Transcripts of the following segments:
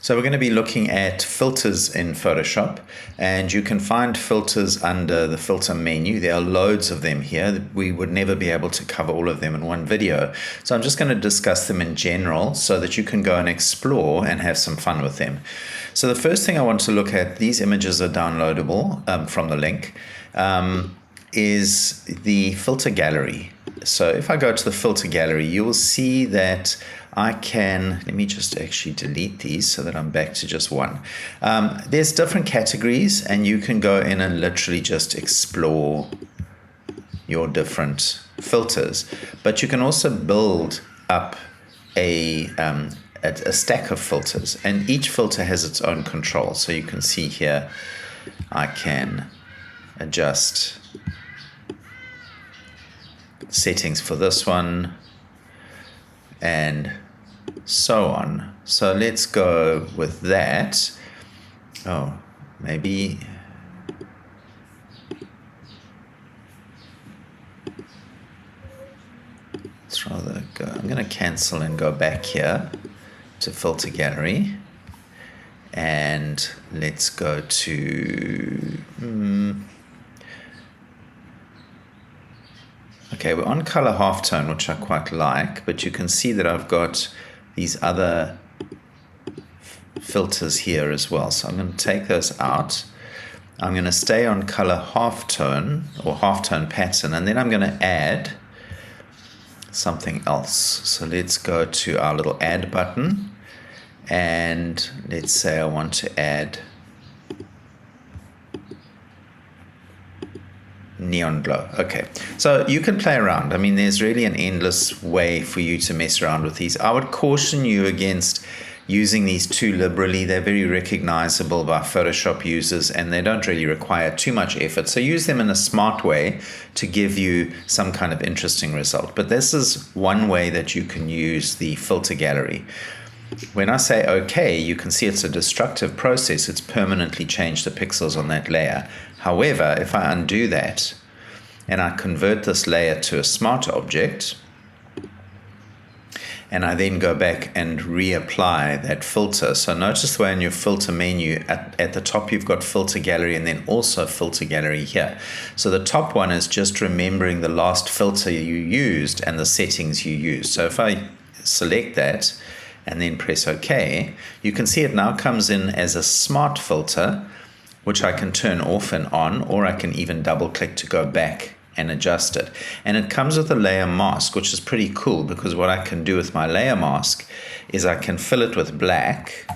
So we're going to be looking at filters in Photoshop, and you can find filters under the filter menu. There are loads of them here. We would never be able to cover all of them in one video. So I'm just going to discuss them in general so that you can go and explore and have some fun with them. So the first thing I want to look at, these images are downloadable from the link, is the filter gallery. So if I go to the filter gallery, you will see that I can, let me just actually delete these so that I'm back to just one. There's different categories, and you can go in and literally just explore your different filters. But you can also build up a stack of filters, and each filter has its own control. So you can see here, I can adjust settings for this one, and so on. So let's go with that. Oh, maybe let's rather go. I'm going to cancel and go back here to filter gallery, and let's go to okay, we're on color halftone, which I quite like, but you can see that I've got these other filters here as well. So I'm going to take those out. I'm going to stay on color halftone or halftone pattern, and then I'm going to add something else. So let's go to our little add button, and let's say I want to add neon glow. Okay, so you can play around. I mean, there's really an endless way for you to mess around with these. I would caution you against using these too liberally. They're very recognizable by Photoshop users, and they don't really require too much effort. So use them in a smart way to give you some kind of interesting result. But this is one way that you can use the filter gallery. When I say OK, you can see it's a destructive process. It's permanently changed the pixels on that layer. However, if I undo that and I convert this layer to a smart object, and I then go back and reapply that filter. So notice the way in your filter menu, at the top you've got filter gallery and then also filter gallery here. So the top one is just remembering the last filter you used and the settings you used. So if I select that and then press OK, you can see it now comes in as a smart filter, which I can turn off and on, or I can even double click to go back and adjust it. And it comes with a layer mask, which is pretty cool, because what I can do with my layer mask is I can fill it with black,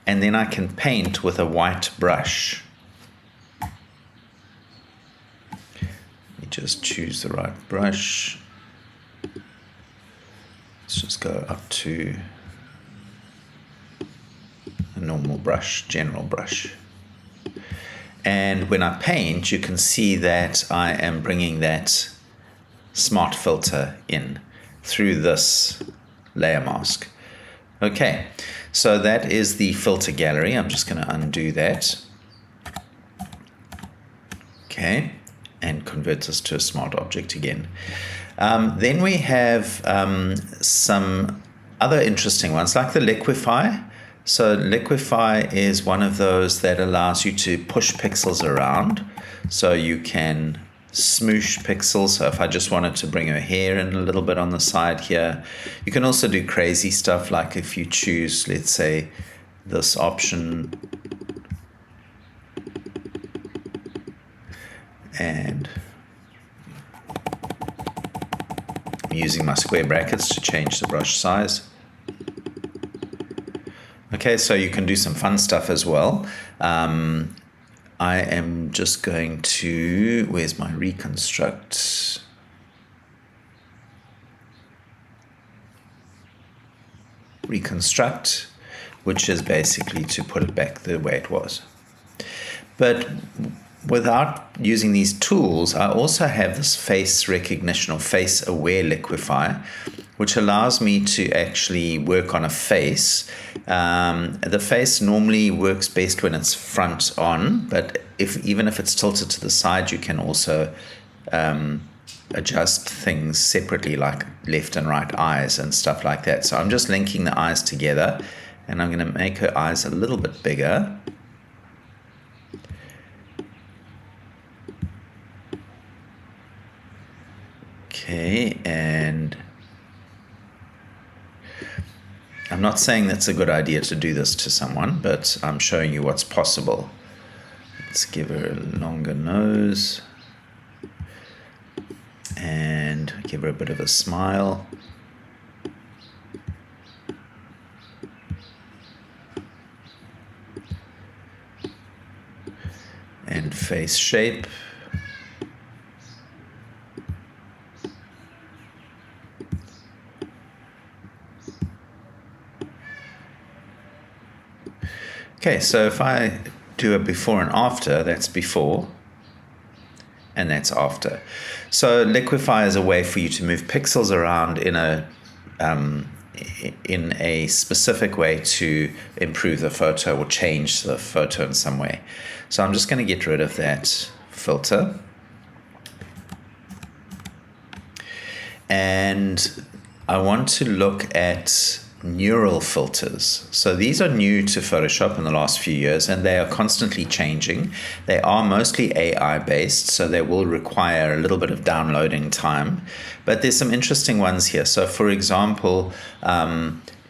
and then I can paint with a white brush. Let me just choose the right brush. Let's just go up to a normal brush, general brush. And when I paint, you can see that I am bringing that smart filter in through this layer mask. Okay, so that is the filter gallery. I'm just going to undo that. Okay, and convert this to a smart object again. Then we have some other interesting ones, like the liquify. So liquify is one of those that allows you to push pixels around. So you can smoosh pixels. So if I just wanted to bring her hair in a little bit on the side here, you can also do crazy stuff, like if you choose, let's say, this option, and I'm using my square brackets to change the brush size. Okay, so you can do some fun stuff as well. I am just going to, where's my reconstruct? Reconstruct, which is basically to put it back the way it was. But without using these tools, I also have this face recognition or face aware liquify, which allows me to actually work on a face. The face normally works best when it's front on, but even if it's tilted to the side, you can also adjust things separately, like left and right eyes and stuff like that. So I'm just linking the eyes together And I'm going to make her eyes a little bit bigger. Okay, and I'm not saying that's a good idea to do this to someone, but I'm showing you what's possible. Let's give her a longer nose and give her a bit of a smile. And face shape. Okay, so if I do a before and after, that's before, and that's after. So Liquify is a way for you to move pixels around in a specific way to improve the photo or change the photo in some way. So I'm just going to get rid of that filter. And I want to look at neural filters. So these are new to Photoshop in the last few years, and they are constantly changing. They are mostly AI based, so they will require a little bit of downloading time, but there's some interesting ones here. So for example,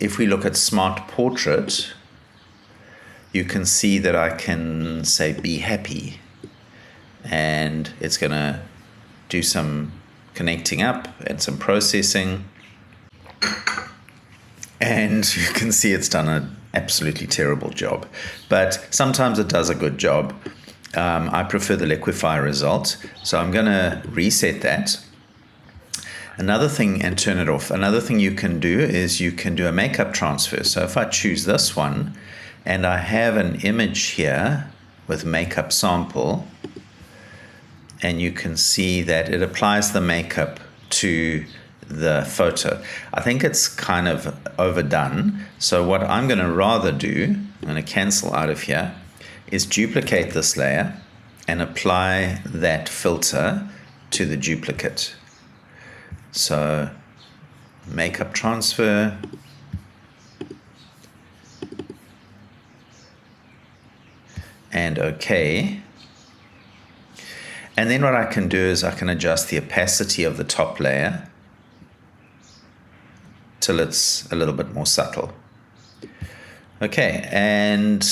if we look at Smart Portrait, you can see that I can say be happy, and it's going to do some connecting up and some processing. And you can see it's done an absolutely terrible job. But sometimes it does a good job. I prefer the Liquify result. So I'm going to reset that. Another thing, and turn it off. Another thing you can do is you can do a makeup transfer. So if I choose this one, and I have an image here with makeup sample, and you can see that it applies the makeup to the photo. I think it's kind of overdone. So what I'm going to rather do, I'm going to cancel out of here, is duplicate this layer and apply that filter to the duplicate. So makeup transfer, and OK. And then what I can do is I can adjust the opacity of the top layer till it's a little bit more subtle. Okay, and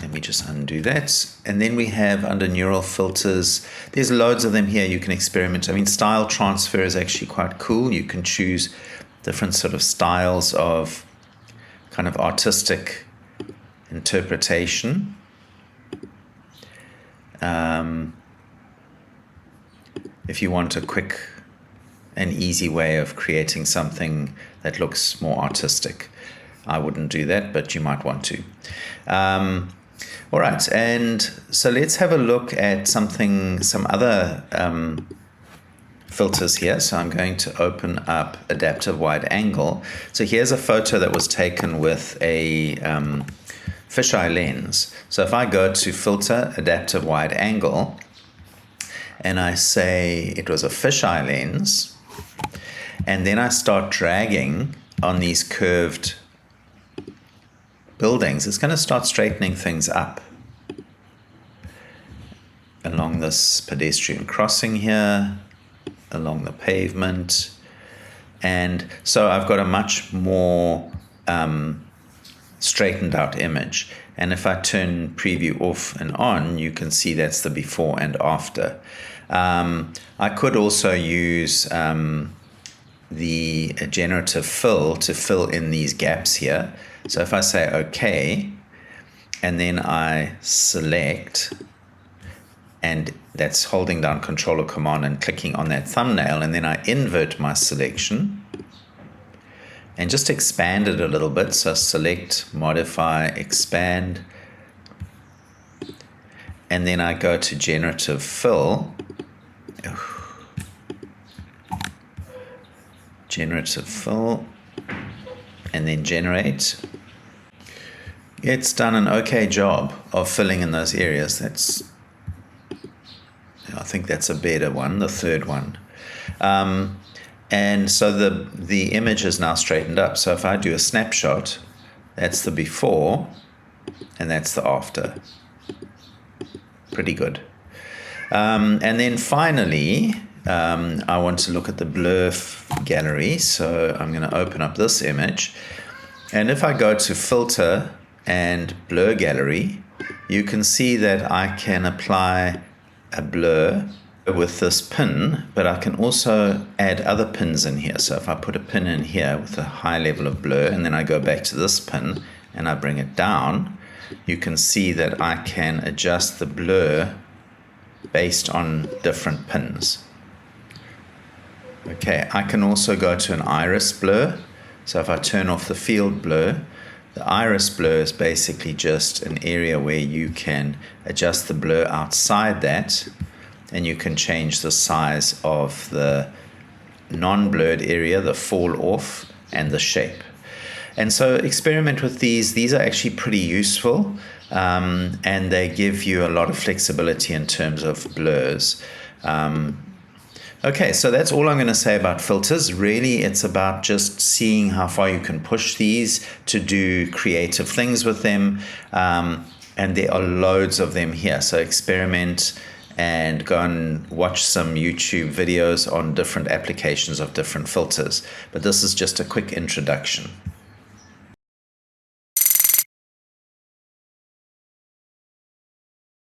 let me just undo that. And then we have under neural filters, there's loads of them here you can experiment. I mean, style transfer is actually quite cool. You can choose different sort of styles of kind of artistic interpretation. If you want a quick and easy way of creating something that looks more artistic. I wouldn't do that, but you might want to. All right, and so let's have a look at some other filters here. So I'm going to open up Adaptive Wide Angle. So here's a photo that was taken with a fisheye lens. So if I go to Filter, Adaptive Wide Angle, and I say it was a fisheye lens, and then I start dragging on these curved buildings, it's going to start straightening things up along this pedestrian crossing here, along the pavement. And so I've got a much more straightened out image. And if I turn preview off and on, you can see that's the before and after. I could also use the generative fill to fill in these gaps here. So if I say OK, and then I select, and that's holding down Control or Command and clicking on that thumbnail, and then I invert my selection and just expand it a little bit. So select, modify, expand, and then I go to generative fill. Generative fill, and then generate. It's done an okay job of filling in those areas. I think that's a better one, the third one. And so the image is now straightened up. So if I do a snapshot That's the before, and that's the after. Pretty good. And then finally, I want to look at the blur gallery. So I'm going to open up this image. And if I go to filter and blur gallery, you can see that I can apply a blur with this pin, but I can also add other pins in here. So if I put a pin in here with a high level of blur, and then I go back to this pin and I bring it down, you can see that I can adjust the blur based on different pins. Okay, I can also go to an iris blur. So if I turn off the field blur, the iris blur is basically just an area where you can adjust the blur outside that, and you can change the size of the non-blurred area, the fall off, and the shape. And so experiment with these. These are actually pretty useful, and they give you a lot of flexibility in terms of blurs. Okay, so that's all I'm going to say about filters. Really, it's about just seeing how far you can push these to do creative things with them. And there are loads of them here. So experiment and go and watch some YouTube videos on different applications of different filters. But this is just a quick introduction.